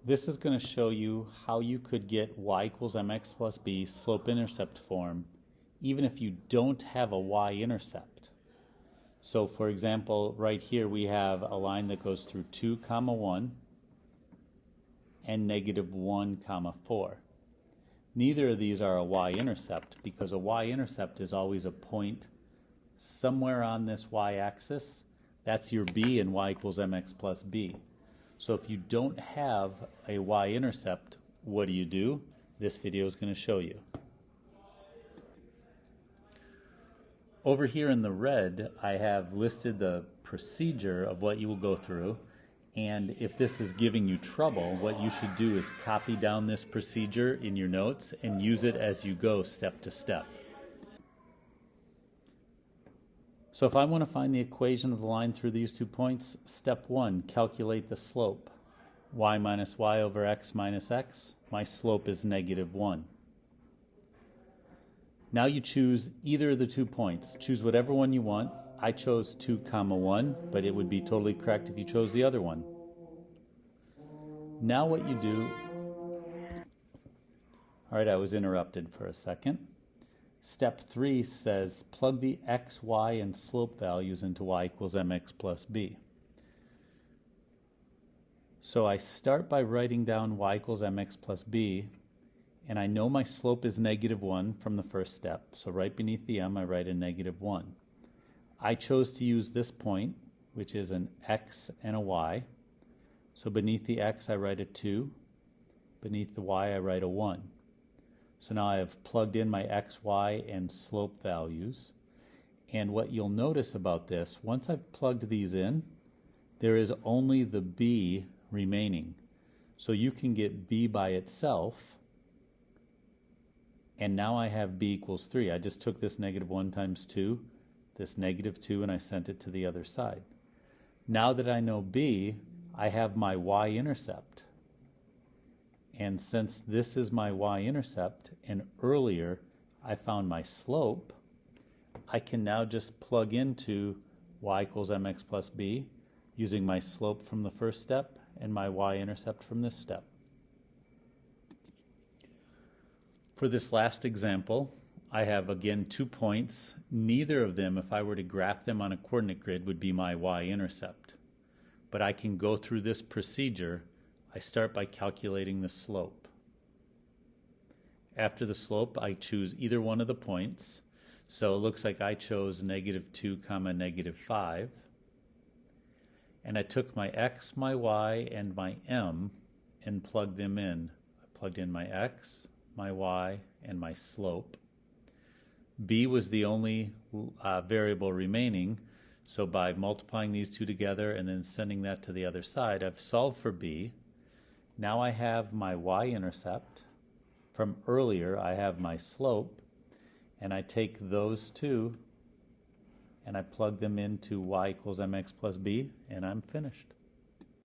This is going to show you how you could get y equals mx plus b slope-intercept form even if you don't have a y-intercept. So for example, right here we have a line that goes through 2, 1 and -1, 4. Neither of these are a y-intercept because a y-intercept is always a point somewhere on this y-axis. That's your b in y equals mx plus b. So if you don't have a y-intercept, what do? This video is going to show you. Over here in the red, I have listed the procedure of what you will go through. And if this is giving you trouble, what you should do is copy down this procedure in your notes and use it as you go step to step. So if I want to find the equation of the line through these 2 points, step 1, calculate the slope. Y minus y over x minus x. My slope is -1. Now you choose either of the 2 points. Choose whatever one you want. I chose 2, 1, but it would be totally correct if you chose the other one. Now what you do... All right, I was interrupted for a second. Step 3 says plug the x, y, and slope values into y equals mx plus b. So I start by writing down y equals mx plus b, and I know my slope is -1 from the first step. So right beneath the m, I write a -1. I chose to use this point, which is an x and a y. So beneath the x, I write a 2. Beneath the y, I write a 1. So now I have plugged in my x, y, and slope values. And what you'll notice about this, once I've plugged these in, there is only the b remaining. So you can get b by itself, and now I have b equals 3. I just took this -1 times 2, this -2, and I sent it to the other side. Now that I know b, I have my y-intercept. And since this is my y-intercept, and earlier I found my slope, I can now just plug into y equals mx plus b using my slope from the first step and my y-intercept from this step. For this last example, I have again 2 points. Neither of them, if I were to graph them on a coordinate grid, would be my y-intercept. But I can go through this procedure. I start by calculating the slope. After the slope, I choose either one of the points. So it looks like I chose -2, -5. And I took my x, my y, and my m and plugged them in. I plugged in my x, my y, and my slope. B was the only variable remaining, so by multiplying these two together and then sending that to the other side, I've solved for B. Now I have my y-intercept. From earlier, I have my slope, and I take those two and I plug them into y equals mx plus b, and I'm finished.